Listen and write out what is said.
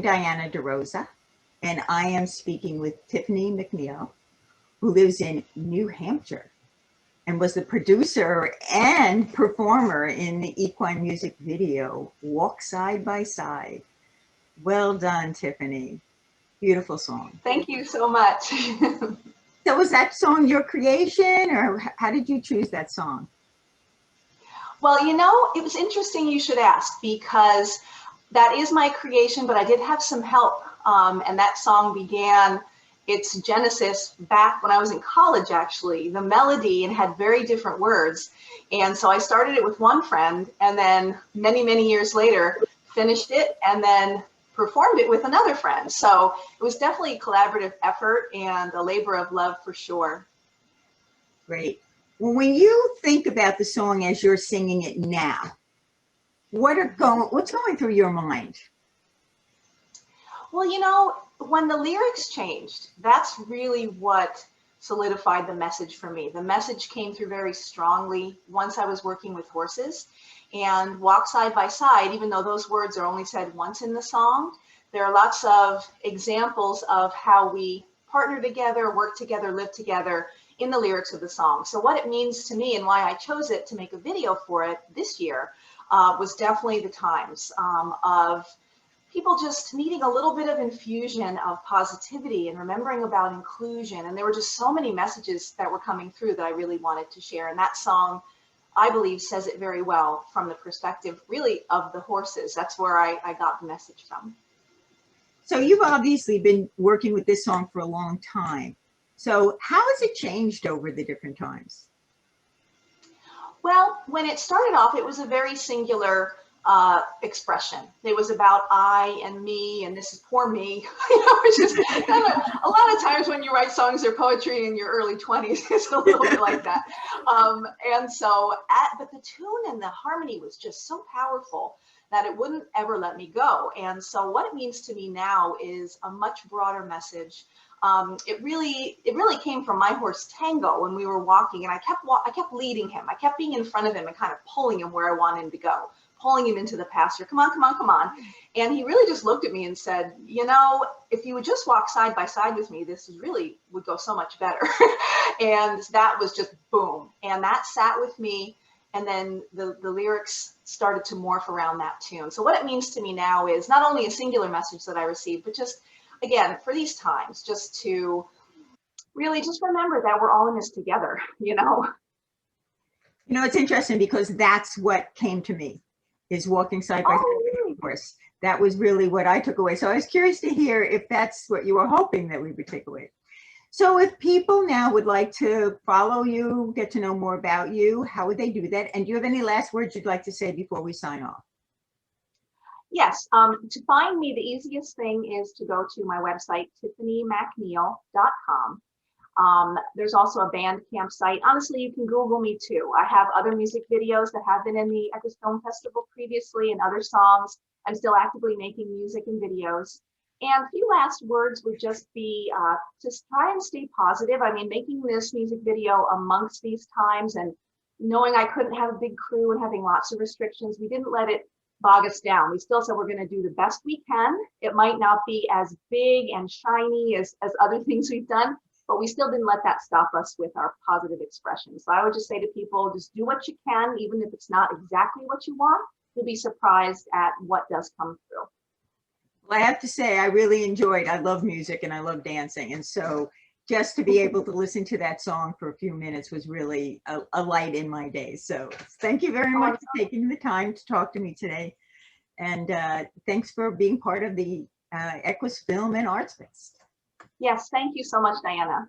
am Diana DeRosa, and I am speaking with Tiffany MacNeil, who lives in New Hampshire and was the producer and performer in the EQUUS music video, Walk Side by Side. Well done, Tiffany. Beautiful song. Thank you so much. So was that song your creation, or how did you choose that song? Well, you know, it was interesting you should ask, because that is my creation, but I did have some help. And that song began its genesis back when I was in college, actually. The melody, and had very different words. And so I started it with one friend, and then many, many years later, finished it, and then performed it with another friend. So it was definitely a collaborative effort and a labor of love for sure. Great. Well, when you think about the song as you're singing it now, what's going through your mind? Well, you know, when the lyrics changed, that's really what solidified the message for me. The message came through very strongly once I was working with horses. And Walk Side by Side, even though those words are only said once in the song, there are lots of examples of how we partner together, work together, live together in the lyrics of the song. So what it means to me and why I chose it to make a video for it this year was definitely the times of people just needing a little bit of infusion of positivity and remembering about inclusion. And there were just so many messages that were coming through that I really wanted to share. And that song, I believe, says it very well from the perspective really of the horses. That's where I got the message from. So you've obviously been working with this song for a long time. So how has it changed over the different times? Well, when it started off, it was a very singular expression. It was about I and me, and this is poor me. You know, which is kind of a lot of times when you write songs or poetry in your early 20s, it's a little bit like that. And so, but the tune and the harmony was just so powerful that it wouldn't ever let me go. And so what it means to me now is a much broader message. It really came from my horse Tango when we were walking, and I kept leading him. I kept being in front of him and kind of pulling him where I wanted him to go, pulling him into the pasture. Come on, come on, come on. And he really just looked at me and said, you know, if you would just walk side by side with me, this really would go so much better. And that was just boom. And that sat with me. And then the lyrics started to morph around that tune. So what it means to me now is not only a singular message that I received, but just, again, for these times, just to really just remember that we're all in this together, you know? You know, it's interesting because that's what came to me, is walking side by side with the horse. That was really what I took away. So I was curious to hear if that's what you were hoping that we would take away. So if people now would like to follow you, get to know more about you, how would they do that? And do you have any last words you'd like to say before we sign off? Yes, to find me, the easiest thing is to go to my website, TiffanyMacNeil.com. There's also a Bandcamp site. Honestly, you can Google me too. I have other music videos that have been in the EQUUS Film Festival previously, and other songs. I'm still actively making music and videos. And a few last words would just be, just try and stay positive. I mean, making this music video amongst these times and knowing I couldn't have a big crew and having lots of restrictions, we didn't let it bog us down. We still said we're going to do the best we can. It might not be as big and shiny as other things we've done, but we still didn't let that stop us with our positive expression. So I would just say to people, just do what you can, even if it's not exactly what you want. You'll be surprised at what does come through. Well, I have to say, I really enjoyed, I love music and I love dancing. And so just to be able to listen to that song for a few minutes was really a light in my day. So thank you very much for taking the time to talk to me today. And thanks for being part of the EQUUS Film and Arts Fest. Yes, thank you so much, Diana.